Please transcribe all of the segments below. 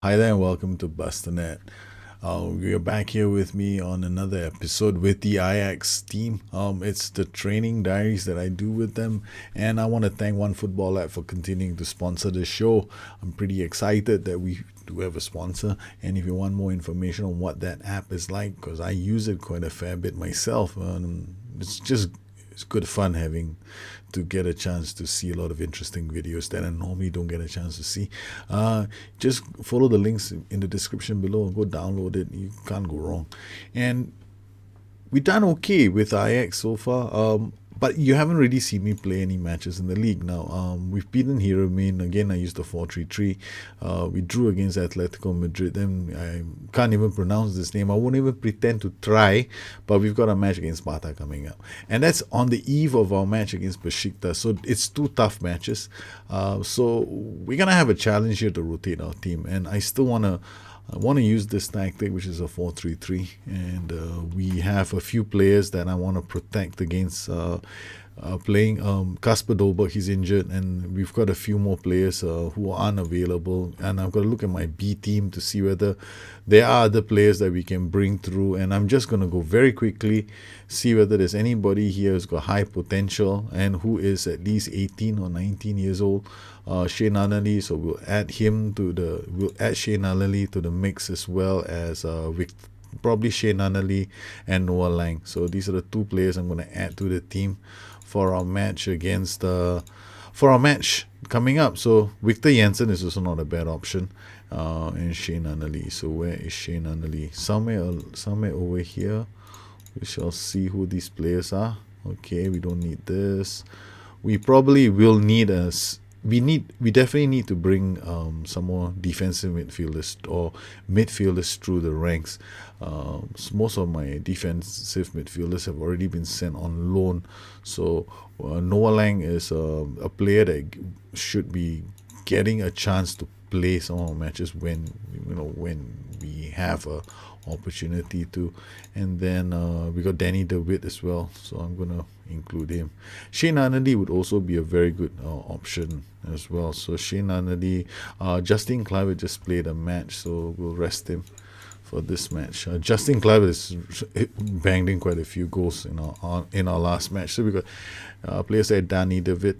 Hi there and welcome to Bustthenet. You're back here with me on another episode with the Ajax team. It's the training diaries that I do with them, and I want to thank One Football App for continuing to sponsor the show. I'm pretty excited that we do have a sponsor, and if you want more information on what that app is like, because I use it quite a fair bit myself, it's good fun having to get a chance to see a lot of interesting videos that I normally don't get a chance to see. Just follow the links in the description below. Go download it. You can't go wrong. And we've done okay with Ajax so far. But you haven't really seen me play any matches in the league now. We've beaten Heerenveen. Again, I used the 4-3-3. We drew against Atletico Madrid. Then I can't even pronounce this name. I won't even pretend to try. But we've got a match against Sparta coming up. And that's on the eve of our match against Besiktas. So it's two tough matches. So we're going to have a challenge here to rotate our team. And I still want to use this tactic, which is a 4-3-3, and we have a few players that I want to protect against playing. Kasper Dolberg, he's injured, and we've got a few more players who are unavailable, and I've got to look at my B team to see whether there are other players that we can bring through, and I'm just going to go very quickly, see whether there's anybody here who's got high potential and who is at least 18 or 19 years old. Shane Nunnally, so we'll add Shane Nunnally to the mix, as well as probably Shane Nunnally and Noah Lang. So these are the two players I'm going to add to the team for our match coming up. So Victor Jensen is also not a bad option, and Shane Nunnally. So where is Shane Nunnally? Somewhere over here. We shall see who these players are. Okay, we don't need this. We probably will need we definitely need to bring some more defensive midfielders or midfielders through the ranks. Most of my defensive midfielders have already been sent on loan, so Noah Lang is a player that should be getting a chance to play some of our matches when we have a opportunity to. And then we got Danny DeWitt as well, so I'm gonna include him. Shane Nunnally would also be a very good option as well. So Shane Nunnally, Justin Kluivert just played a match, so we'll rest him for this match. Justin Kluivert has banged in quite a few goals in our last match. So we got players like Danny DeWitt,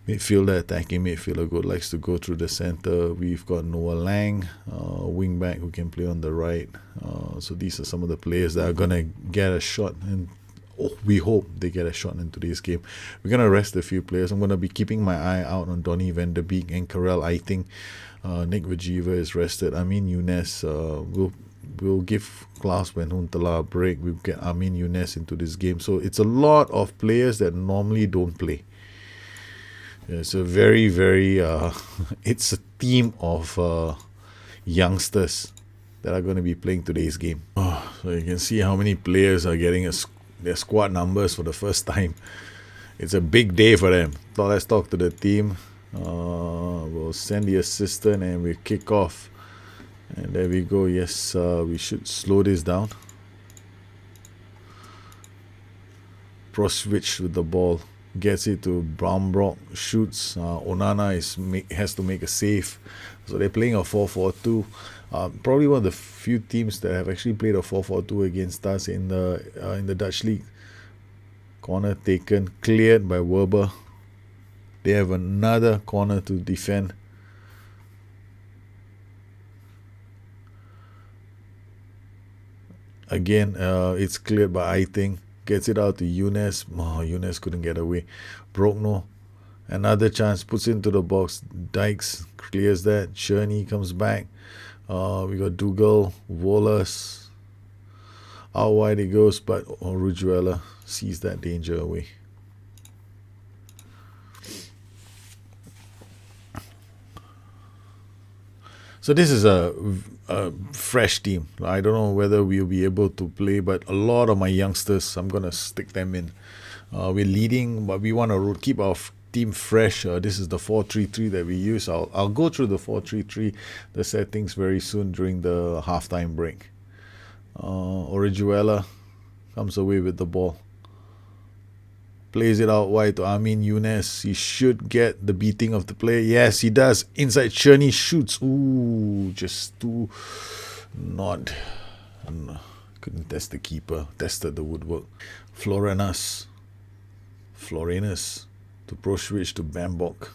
attacking midfielder, likes to go through the center. We've got Noah Lang, wing back, who can play on the right. So these are some of the players that are gonna get a shot, and we hope they get a shot in today's game. We're gonna rest a few players. I'm gonna be keeping my eye out on Donny van der Beek and Karel Eiting. Nick Vajiva is rested. Amin Younes will give Klaus Van Huntelaar a break. We'll get Amin Younes into this game. So it's a lot of players that normally don't play. It's a very it's a team of youngsters that are going to be playing today's game. So you can see how many players are getting their squad numbers for the first time. It's a big day for them. So let's talk to the team. We'll send the assistant and we kick off. And there we go. Yes, we should slow this down. Proswitch with the ball. Gets it to Brownbrock, shoots. Onana has to make a save. So they're playing a 4-4-2. Probably one of the few teams that have actually played a 4-4-2 against us in the Dutch league. Corner taken, cleared by Werber. They have another corner to defend. Again, it's cleared by Eiting. Gets it out to Younes. Younes couldn't get away. Brogno, another chance, puts it into the box. Dykes clears that. Cherney comes back. We got Dougal, Wallace. Out wide it goes, but Orujuela sees that danger away. So this is a fresh team. I don't know whether we'll be able to play, but a lot of my youngsters, I'm going to stick them in. We're leading, but we want to keep our team fresh. This is the 4-3-3 that we use. I'll go through the 4-3-3, the settings very soon during the halftime break. Orujuela comes away with the ball. Plays it out wide to Amin Younes. He should get the beating of the player. Yes, he does. Inside Cherny shoots. Ooh, just too not. Couldn't test the keeper. Tested the woodwork. Florinus to Proshwich to Bambok.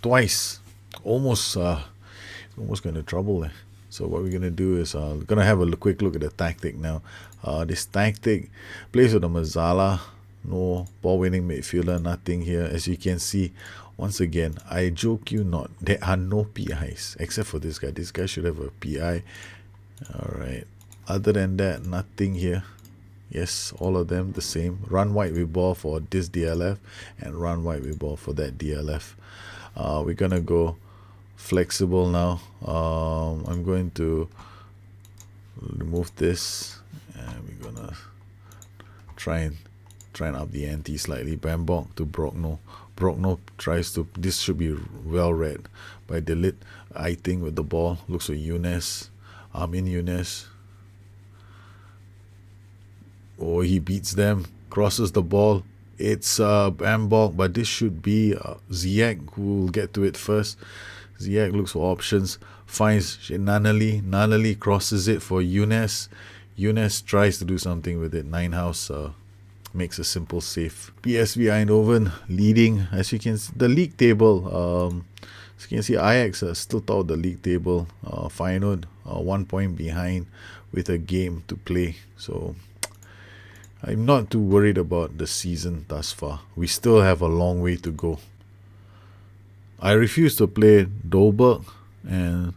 Twice. Almost going to trouble there. So what we're going to do is going to have a quick look at the tactic now. This tactic plays with the Mazzala. No ball winning midfielder, nothing here. As you can see, once again, I joke you not, there are no PIs except for this guy. This guy should have a PI. Alright. Other than that, nothing here. Yes, all of them the same. Run wide with ball for this DLF and run wide with ball for that DLF. We're going to go flexible now. I'm going to remove this and we're gonna try and up the ante slightly. Bambok to Brockno. Brockno tries to, this should be well read by Delit. I think with the ball, looks for Younes. Amin Younes. Oh, he beats them, crosses the ball. It's Bambok, but this should be Ziyech who will get to it first. Ziyech looks for options, finds Nanali. Nanali crosses it for Younes. Younes tries to do something with it. Ninehouse makes a simple save. PSV Eindhoven leading. As you can see, the league table. As you can see, Ajax are still top of the league table. Feyenoord 1 point behind with a game to play. So I'm not too worried about the season thus far. We still have a long way to go. I refuse to play Dolberg and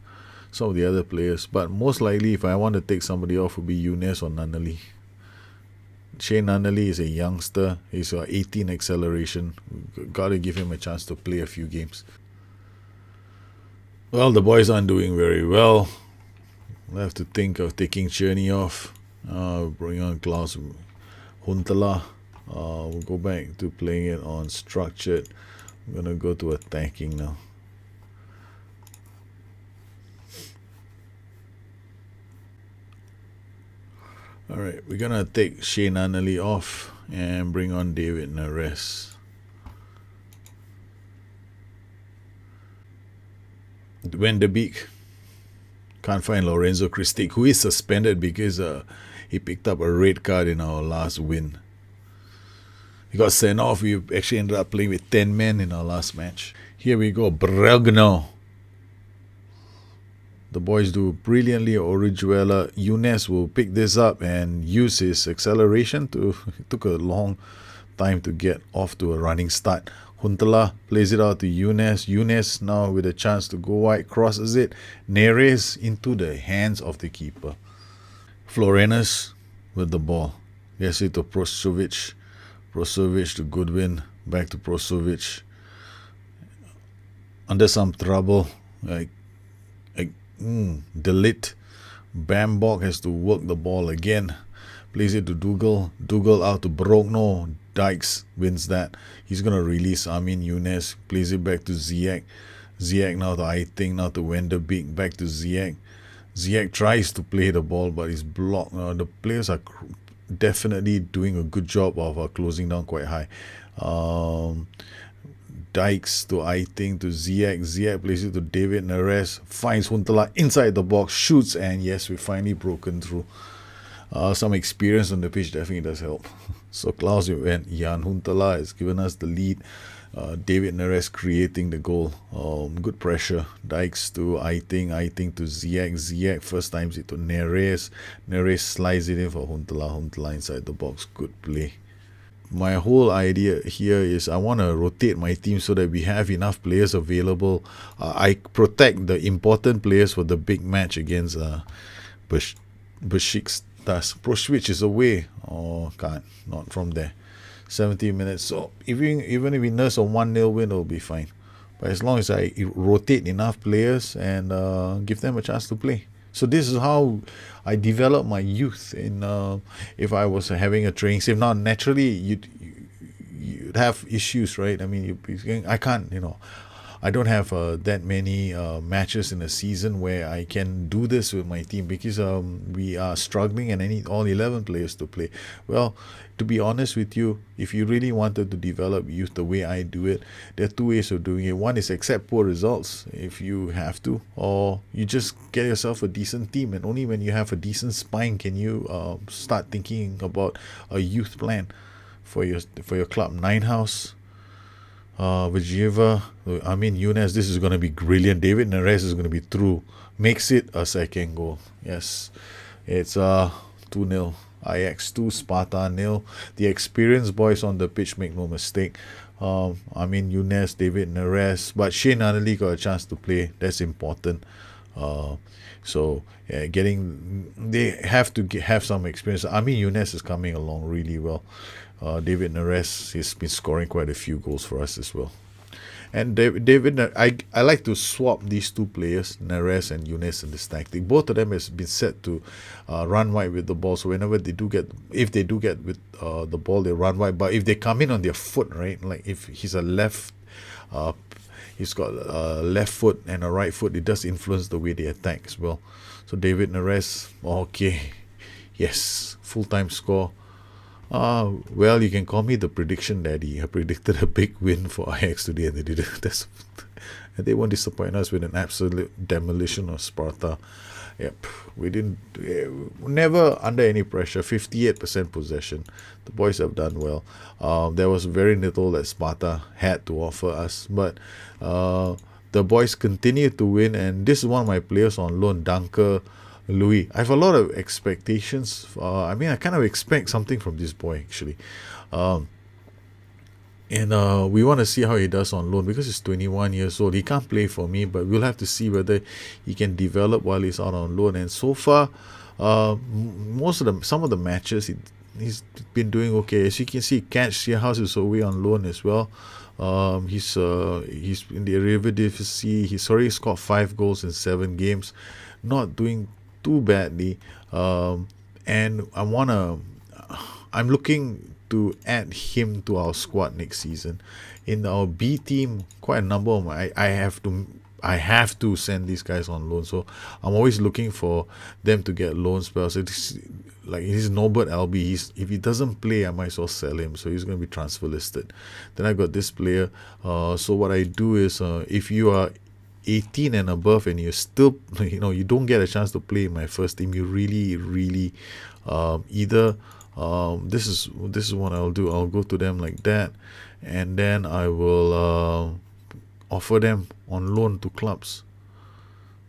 some of the other players, but most likely if I want to take somebody off would be Younes or Nanali. Shane Nanali is a youngster. He's 18 acceleration. Got to give him a chance to play a few games. Well, the boys aren't doing very well. We'll have to think of taking Cherny off. Bring on Klaus Huntelaar. We'll go back to playing it on structured. I'm going to go to attacking now. Alright, we're going to take Shane Annally off and bring on David Neres. Van de Beek. Can't find Lorenzo Christic, who is suspended because he picked up a red card in our last win. He got sent off. We actually ended up playing with 10 men in our last match. Here we go, Bragno. The boys do brilliantly. Orijuela. Younes will pick this up and use his acceleration to. It took a long time to get off to a running start. Huntelaar plays it out to Younes. Younes now with a chance to go wide, crosses it. Neres into the hands of the keeper. Florinus with the ball. Gets it to Prosovic. Prosovic to Goodwin. Back to Prosovic. Under some trouble. Delete. Bambok has to work the ball again. Plays it to Dougal. Dougal out to Brogno. Dykes wins that. He's going to release Amin Younes. Plays it back to Ziyech. Ziyech now to Aiting. Now to Van de Beek. Back to Ziyech. Ziyech tries to play the ball but is blocked. The players are definitely doing a good job of closing down quite high. Dykes to Aiting to Ziyech. Ziyech plays it to David Neres. Finds Huntelaar inside the box. Shoots, and yes, we finally broken through. Some experience on the pitch definitely does help. So Klaus and Jan Huntelaar has given us the lead. David Neres creating the goal. Good pressure. Dykes to Aiting. Aiting to Ziyech. Ziyech first times it to Neres. Neres slides it in for Huntelaar. Huntelaar inside the box. Good play. My whole idea here is I want to rotate my team so that we have enough players available. I protect the important players for the big match against Besiktas. Proshwich is away. Oh, can't. Not from there. 70 minutes. So even if we nurse a 1-0 win, it'll be fine. But as long as I rotate enough players and give them a chance to play. So this is how I develop my youth. If I was having a training save now, naturally you'd have issues, right? I mean, I can't, I don't have that many matches in a season where I can do this with my team because we are struggling and I need all 11 players to play. Well, to be honest with you, if you really wanted to develop youth the way I do it, there are two ways of doing it. One is accept poor results if you have to, or you just get yourself a decent team, and only when you have a decent spine can you start thinking about a youth plan for your club. Nine House, Vajiva, Younes, this is going to be brilliant. David Neres is going to be through. Makes it a second goal. Yes, it's 2-0. Ajax 2, Sparta 0. The experienced boys on the pitch, make no mistake. Younes, David Neres, but Shane Annally got a chance to play. That's important. So yeah, they have to have some experience. Younes is coming along really well. David Neres, he's been scoring quite a few goals for us as well. And I like to swap these two players, Neres and Younes, in this tactic. Both of them has been set to run wide with the ball. So whenever if they do get with the ball, they run wide. But if they come in on their foot, right, like if he's got a left foot and a right foot, it does influence the way they attack as well. So David Neres, okay, yes, full-time score. Well, you can call me the prediction daddy. I predicted a big win for Ajax today, and they did it. And they won't disappoint us with an absolute demolition of Sparta. Yep, we didn't. Never under any pressure. 58% possession. The boys have done well. There was very little that Sparta had to offer us, but the boys continued to win. And this is one of my players on loan, Dunker Louis. I have a lot of expectations. I kind of expect something from this boy actually. And we want to see how he does on loan because he's 21 years old. He can't play for me, but we'll have to see whether he can develop while he's out on loan. And so far, some of the matches he's been doing okay. As you can see, Catch Shearhouse is away on loan as well. He's in the Eredivisie. He's already scored 5 goals in 7 games. Not doing too badly, and I'm looking to add him to our squad next season. In our B team, quite a number of I have to send these guys on loan, so I'm always looking for them to get loan spells. He's Norbert Albi. If he doesn't play, I might as well sell him, so he's going to be transfer listed. Then I got this player. So what I do is, if you are 18 and above and you still you don't get a chance to play in my first team, you really either this is what I'll do. I'll go to them like that, and then I will offer them on loan to clubs.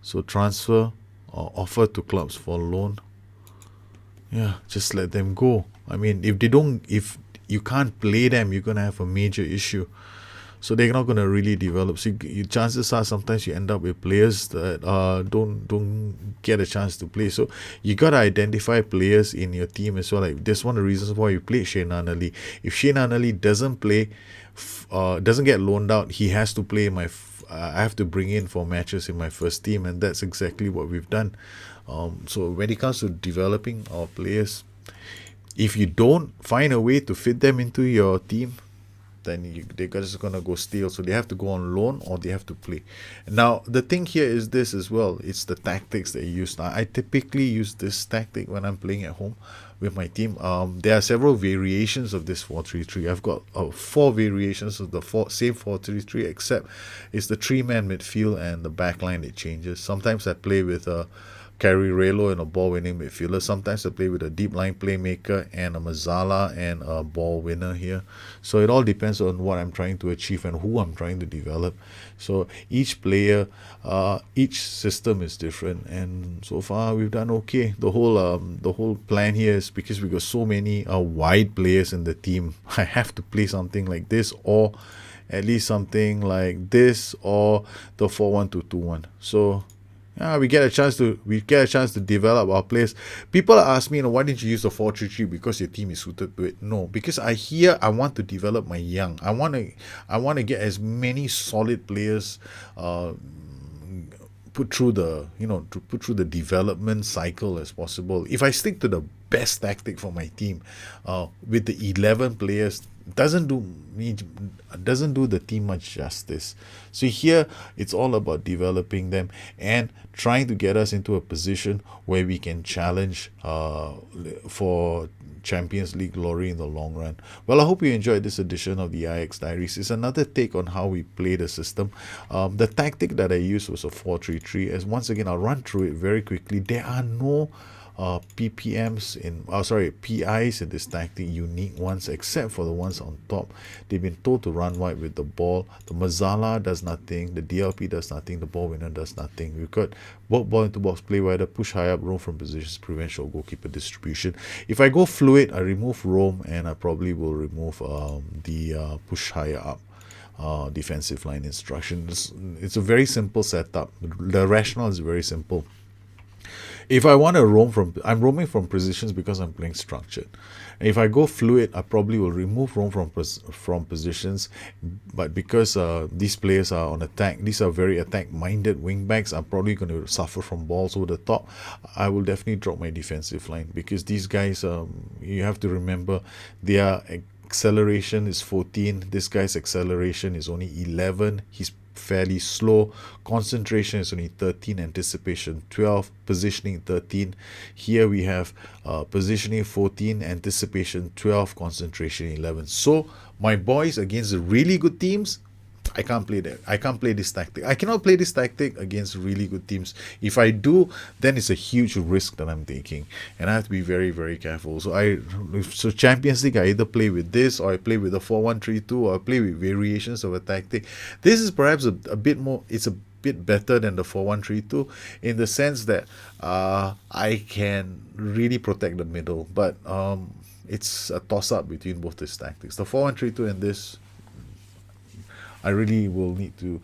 So transfer or offer to clubs for loan. Yeah, just let them go. If you can't play them, you're gonna have a major issue. So they're not going to really develop. So chances are sometimes you end up with players that don't get a chance to play. So you got to identify players in your team as well. Like, that's one of the reasons why you play Shane Annally. If Shane Annally doesn't play, doesn't get loaned out, he has to play I have to bring in for matches in my first team, and that's exactly what we've done. So when it comes to developing our players, if you don't find a way to fit them into your team, then they're just going to go steal. So they have to go on loan or they have to play. Now, the thing here is this as well. It's the tactics that you use. Now, I typically use this tactic when I'm playing at home with my team. There are several variations of this 4-3-3. I've got 4 variations of the same 4-3-3, except it's the 3-man midfield and the back line that changes. Sometimes I play with Kerry Relo and a ball-winning midfielder. Sometimes I play with a deep-line playmaker and a Mazzala and a ball winner here. So it all depends on what I'm trying to achieve and who I'm trying to develop. So each player, each system is different, and so far we've done okay. The whole plan here is because we got so many wide players in the team. I have to play something like this, or at least something like this, or the 4-1-2-2-1. So we get a chance to develop our players. People ask me, why didn't you use the 4-3-3 because your team is suited to it? No, because I want to develop my young. I want to get as many solid players put through the development cycle as possible. If I stick to the best tactic for my team with the 11 players doesn't do me doesn't do the team much justice. So here it's all about developing them and trying to get us into a position where we can challenge for Champions League glory in the long run. Well, I hope you enjoyed this edition of the Ajax Diaries. It's another take on how we play the system. The tactic that I used was a 4-3-3. As once again, I'll run through it very quickly. There are no PIs in this tactic, unique ones, except for the ones on top. They've been told to run wide with the ball. The Mazala does nothing, the DLP does nothing, the ball winner does nothing. We've got work ball into box, play wider, push high up, roam from positions, prevent short goalkeeper distribution. If I go fluid, I remove roam, and I probably will remove the push higher up defensive line instructions. It's a very simple setup. The rationale is very simple. If I want to I'm roaming from positions because I'm playing structured. If I go fluid, I probably will remove roam from positions. But because these players are on attack, these are very attack-minded wing backs, I'm probably going to suffer from balls over the top. I will definitely drop my defensive line because these guys, you have to remember, their acceleration is 14. This guy's acceleration is only 11. He's fairly slow. Concentration is only 13, anticipation 12, positioning 13. Here we have positioning 14, anticipation 12, concentration 11. So my boys, against the really good teams, I can't play that. I can't play this tactic. I cannot play this tactic against really good teams. If I do, then it's a huge risk that I'm taking, and I have to be very, very careful. So Champions League, I either play with this, or I play with a 4-1-3-2, or I play with variations of a tactic. This is perhaps a bit more. It's a bit better than the 4-1-3-2 in the sense that I can really protect the middle, but it's a toss up between both these tactics. The 4-1-3-2 and this, I really will need to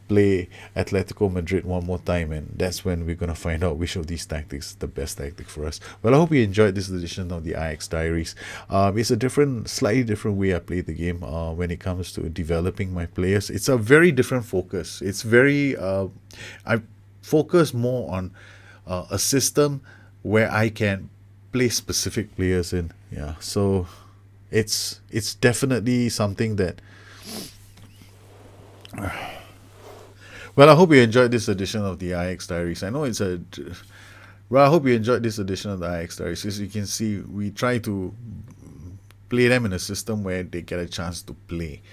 play Atletico Madrid one more time, and that's when we're going to find out which of these tactics is the best tactic for us. Well, I hope you enjoyed this edition of the Ajax Diaries. It's a slightly different way I play the game when it comes to developing my players. It's a very different focus. It's very, I focus more on a system where I can play specific players in. Yeah, so it's definitely something that well, I hope you enjoyed this edition of the Ajax Diaries. I know it's a well, I hope you enjoyed this edition of the Ajax Diaries. As you can see, we try to play them in a system where they get a chance to play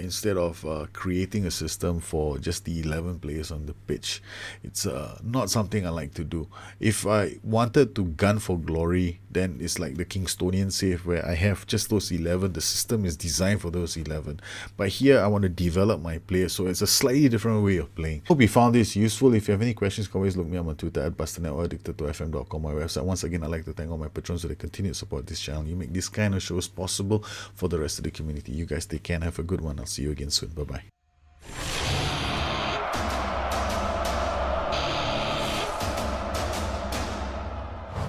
instead of creating a system for just the 11 players on the pitch. It's not something I like to do. If I wanted to gun for glory, then it's like the Kingstonian save where I have just those 11. The system is designed for those 11. But here I want to develop my players, so it's a slightly different way of playing. Hope you found this useful. If you have any questions, you can always look me up on Twitter at Bustthenet or addicted2fm.com, my website. Once again, I'd like to thank all my patrons for the continued support this channel. You make this kind of shows possible for the rest of the community. You guys take care and have a good one. I'll see you again soon. Bye-bye.